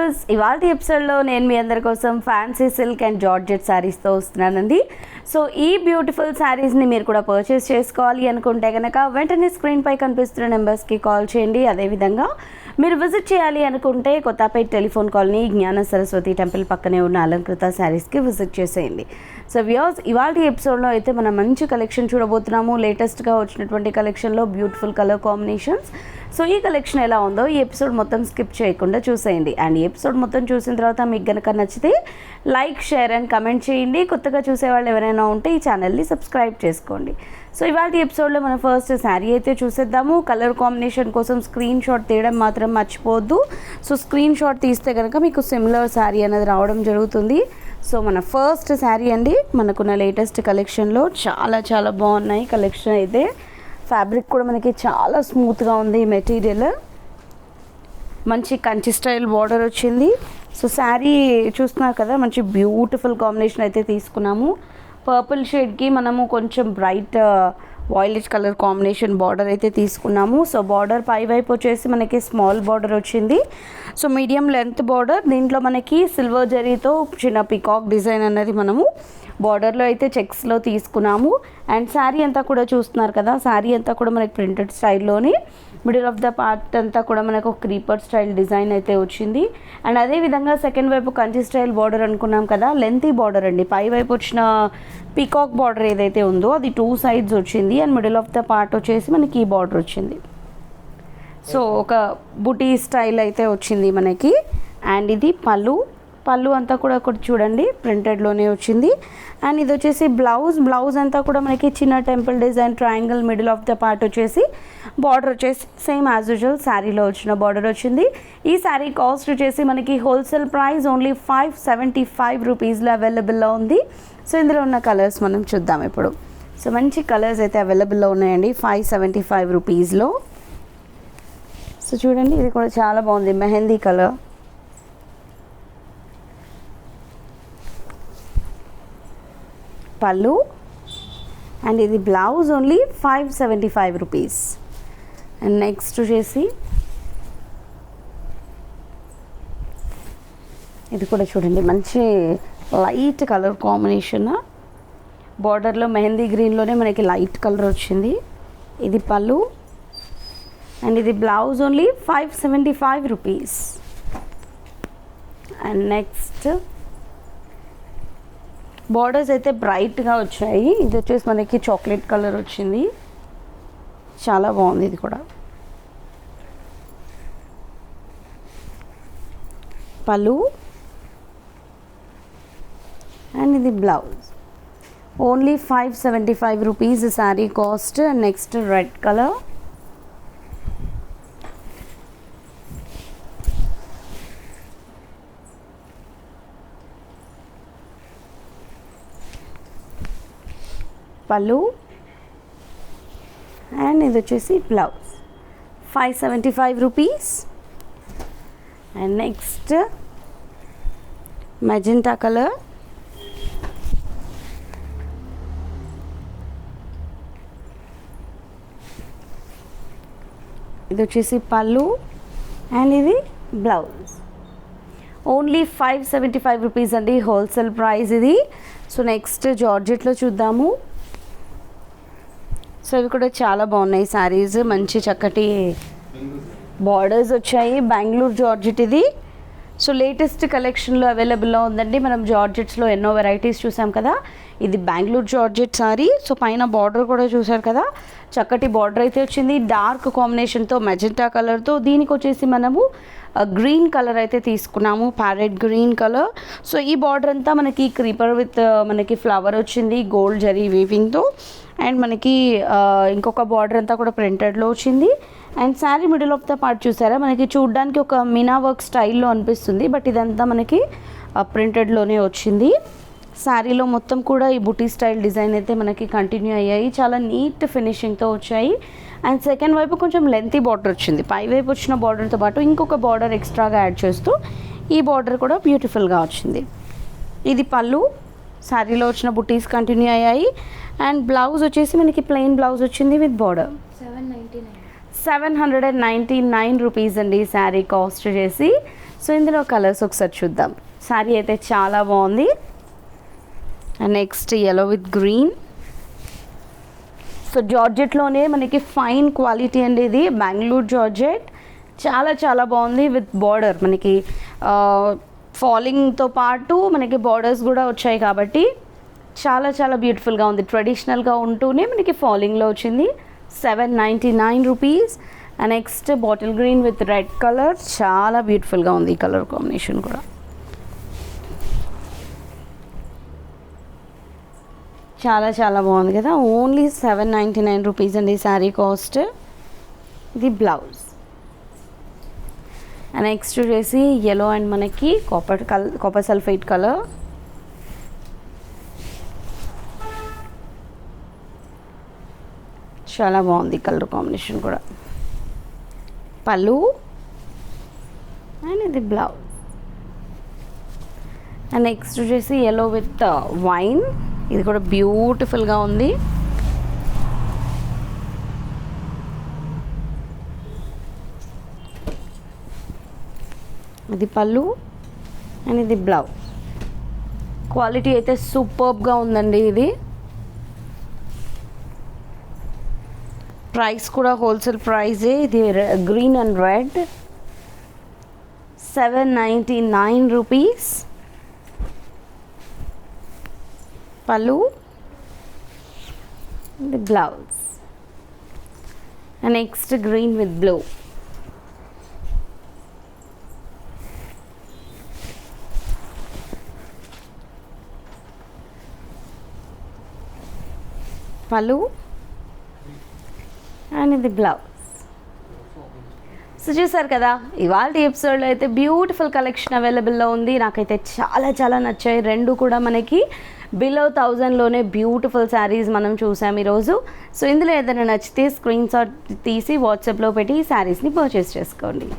Viewers, ఇవాళ ఎపిసోడ్లో నేను మీ అందరి కోసం ఫ్యాన్సీ సిల్క్ అండ్ జార్జెట్ శారీస్తో వస్తున్నానండి. సో ఈ బ్యూటిఫుల్ శారీస్ని మీరు కూడా పర్చేస్ చేసుకోవాలి అనుకుంటే కనుక వెంటనే స్క్రీన్పై కనిపిస్తున్న నెంబర్స్కి కాల్ చేయండి. అదేవిధంగా మీరు విజిట్ చేయాలి అనుకుంటే కొత్తపేట టెలిఫోన్ కాలనీ జ్ఞాన సరస్వతి టెంపుల్ పక్కనే ఉన్న అలంకృత శారీస్కి విజిట్ చేసేయండి. సో వ్యూవర్స్, ఇవాళ ఎపిసోడ్లో అయితే మనం మంచి కలెక్షన్ చూడబోతున్నాము. లేటెస్ట్గా వచ్చినటువంటి కలెక్షన్లో బ్యూటిఫుల్ కలర్ కాంబినేషన్స్. సో ఈ కలెక్షన్ ఎలా ఉందో ఈ ఎపిసోడ్ మొత్తం స్కిప్ చేయకుండా చూసేయండి. అండ్ ఈ ఎపిసోడ్ మొత్తం చూసిన తర్వాత మీకు కనుక నచ్చితే లైక్, షేర్ అండ్ కమెంట్ చేయండి. కొత్తగా చూసేవాళ్ళు ఎవరైనా ఉంటే ఈ ఛానల్ని సబ్స్క్రైబ్ చేసుకోండి. సో ఇవాళ ఎపిసోడ్లో మనం ఫస్ట్ శారీ అయితే చూసేద్దాము. కలర్ కాంబినేషన్ కోసం స్క్రీన్ షాట్ తీయడం మాత్రం మర్చిపోవద్దు. సో స్క్రీన్ షాట్ తీస్తే కనుక మీకు సిమిలర్ శారీ అనేది రావడం జరుగుతుంది. సో మన ఫస్ట్ శారీ అండి, మనకున్న లేటెస్ట్ కలెక్షన్లో చాలా చాలా బాగున్నాయి కలెక్షన్ అయితే. ఫ్యాబ్రిక్ కూడా మనకి చాలా స్మూత్గా ఉంది. మెటీరియల్ మంచి కంచి స్టైల్ బార్డర్ వచ్చింది. సో శారీ చూస్తున్నారు కదా, మంచి బ్యూటిఫుల్ కాంబినేషన్ అయితే తీసుకున్నాము. పర్పుల్ షేడ్కి మనము కొంచెం bright violet colour combination border అయితే తీసుకున్నాము. సో బార్డర్ పై వైపు వచ్చేసి మనకి స్మాల్ బార్డర్ వచ్చింది. సో మీడియం లెంత్ బార్డర్, దీంట్లో మనకి సిల్వర్ జరీతో చిన్న పికాక్ డిజైన్ అన్నది మనము బార్డర్లో అయితే చెక్స్లో తీసుకున్నాము. అండ్ శారీ అంతా కూడా చూస్తున్నారు కదా, శారీ అంతా కూడా మనకి ప్రింటెడ్ స్టైల్లోని మిడిల్ ఆఫ్ ద పార్ట్ అంతా కూడా మనకు ఒక క్రీపర్ స్టైల్ డిజైన్ అయితే వచ్చింది. అండ్ అదేవిధంగా సెకండ్ వైపు కంచి స్టైల్ బార్డర్ అనుకున్నాం కదా, లెంతీ బార్డర్ అండి. పై వైపు వచ్చిన పీకాక్ బార్డర్ ఏదైతే ఉందో అది 2 సైడ్స్ వచ్చింది. And middle of the part వచ్చేసి మనకి ఈ బార్డర్ వచ్చింది. సో ఒక బుటీ స్టైల్ అయితే వచ్చింది మనకి. అండ్ ఇది పళ్ళు అంతా కూడా ఒకటి చూడండి ప్రింటెడ్లోనే వచ్చింది. అండ్ ఇది వచ్చేసి బ్లౌజ్ అంతా కూడా మనకి చిన్న temple design triangle, middle of the part వచ్చేసి బార్డర్ వచ్చేసి సేమ్ యాజ్ యూజువల్ శారీలో వచ్చిన బార్డర్ వచ్చింది. ఈ శారీ కాస్ట్ వచ్చేసి మనకి హోల్సేల్ ప్రైస్ ఓన్లీ 575 రూపీస్లో అవైలబుల్లో ఉంది. సో ఇందులో ఉన్న కలర్స్ మనం చూద్దాం ఇప్పుడు. సో మంచి కలర్స్ అయితే అవైలబుల్లో ఉన్నాయండి 575 రూపీస్లో. సో చూడండి, ఇది కూడా చాలా బాగుంది, మెహందీ కలర్. పళ్ళు అండ్ ఇది blouse only 575 rupees. And next వచ్చేసి ఇది కూడా చూడండి, మంచి లైట్ కలర్ కాంబినేషన్. బార్డర్లో మెహందీ గ్రీన్లోనే మనకి లైట్ కలర్ వచ్చింది. ఇది పళ్ళు అండ్ ఇది blouse only 575 rupees. And next borders అయితే బ్రైట్గా వచ్చాయి. ఇది వచ్చేసి మనకి చాక్లెట్ కలర్ వచ్చింది, చాలా బాగుంది. ఇది కూడా పళ్ళు అండ్ ఇది blouse only 575 rupees sari cost. And next red colour, పళ్ళు అండ్ ఇది వచ్చేసి blouse 575 rupees. And next magenta colour, ఇది వచ్చేసి పళ్ళు అండ్ ఇది బ్లౌజ్ ఓన్లీ 575 రూపీస్ అండి, హోల్సేల్ ప్రైస్ ఇది. సో నెక్స్ట్ జార్జెట్లో చూద్దాము. సో ఇవి కూడా చాలా బాగున్నాయి శారీస్, మంచి చక్కటి బార్డర్స్ వచ్చాయి. బెంగళూరు జార్జెట్ ఇది. సో లేటెస్ట్ కలెక్షన్లో అవైలబుల్లో ఉందండి. మనం జార్జెట్స్లో ఎన్నో వెరైటీస్ చూసాం కదా, ఇది బెంగళూరు జార్జెట్ శారీ. సో పైన బార్డర్ కూడా చూసారు కదా, చక్కటి బార్డర్ అయితే వచ్చింది. డార్క్ కాంబినేషన్తో మెజెంటా కలర్తో, దీనికి వచ్చేసి మనము గ్రీన్ కలర్ అయితే తీసుకున్నాము, ప్యారెట్ గ్రీన్ కలర్. సో ఈ బార్డర్ అంతా మనకి క్రీపర్ విత్ మనకి ఫ్లవర్ వచ్చింది గోల్డ్ జరీ వీవింగ్తో. అండ్ మనకి ఇంకొక బార్డర్ అంతా కూడా ప్రింటెడ్లో వచ్చింది. And sari middle of the part చూసారా, మనకి చూడడానికి ఒక మీనా వర్క్ స్టైల్లో అనిపిస్తుంది, బట్ ఇదంతా మనకి ప్రింటెడ్లోనే వచ్చింది. శారీలో మొత్తం కూడా ఈ బుటీ స్టైల్ డిజైన్ అయితే మనకి కంటిన్యూ అయ్యాయి, చాలా నీట్ ఫినిషింగ్తో వచ్చాయి. అండ్ సెకండ్ వైపు కొంచెం లెంతీ బార్డర్ వచ్చింది. పై వైపు వచ్చిన బార్డర్తో పాటు ఇంకొక బార్డర్ ఎక్స్ట్రాగా యాడ్ చేస్తూ ఈ బార్డర్ కూడా బ్యూటిఫుల్గా వచ్చింది. ఇది పళ్ళు, శారీలో వచ్చిన బుటీస్ కంటిన్యూ అయ్యాయి. అండ్ బ్లౌజ్ వచ్చేసి మనకి ప్లెయిన్ బ్లౌజ్ వచ్చింది విత్ బార్డర్. 799 రూపీస్ అండి ఈ శారీ కాస్ట్ చేసి. సో ఇందులో కలర్స్ ఒకసారి చూద్దాం. శారీ అయితే చాలా బాగుంది. And next yellow with green. So జార్జెట్లోనే మనకి ఫైన్ క్వాలిటీ అండి ఇది, బెంగళూరు జార్జెట్. చాలా చాలా బాగుంది విత్ బార్డర్, మనకి ఫాలింగ్తో పాటు మనకి బార్డర్స్ కూడా వచ్చాయి కాబట్టి చాలా చాలా బ్యూటిఫుల్గా ఉంది. ట్రెడిషనల్గా ఉంటూనే మనకి ఫాలింగ్లో వచ్చింది. 799 rupees. And next bottle green with red colour, చాలా బ్యూటిఫుల్గా ఉంది ఈ కలర్ కాంబినేషన్ కూడా. చాలా చాలా బాగుంది కదా. ఓన్లీ 799 రూపీస్ అండి శారీ కాస్ట్. ఇది బ్లౌజ్. అండ్ నెక్స్ట్ వచ్చేసి yellow అండ్ మనకి కాపర్ సల్ఫేట్ కలర్. చాలా బాగుంది కలర్ కాంబినేషన్ కూడా. పళ్ళు అండ్ ఇది బ్లౌజ్. అండ్ నెక్స్ట్ వచ్చేసి yellow విత్ వైన్. ఇది కూడా బ్యూటిఫుల్గా ఉంది. ఇది పళ్ళు అండ్ ఇది బ్లౌజ్. క్వాలిటీ అయితే సూపర్బ్గా ఉందండి ఇది. ప్రైస్ కూడా హోల్సేల్ ప్రైజే. ఇది గ్రీన్ అండ్ రెడ్, 799 రూపీస్. పళ్ళు, the blouse. And next green with blue. పళ్ళు అండ్ ఇది బ్లౌజ్. సో చూసారు కదా, ఇవాళ ఎపిసోడ్లో అయితే బ్యూటిఫుల్ కలెక్షన్ అవైలబుల్లో ఉంది. నాకైతే చాలా చాలా నచ్చాయి. రెండు కూడా మనకి బిలో 1000లోనే బ్యూటిఫుల్ శారీస్ మనం చూసాం ఈరోజు. సో ఇందులో ఏదైనా నచ్చితే స్క్రీన్ షాట్ తీసి వాట్సాప్లో పెట్టి ఈ శారీస్ని పర్చేస్ చేసుకోండి.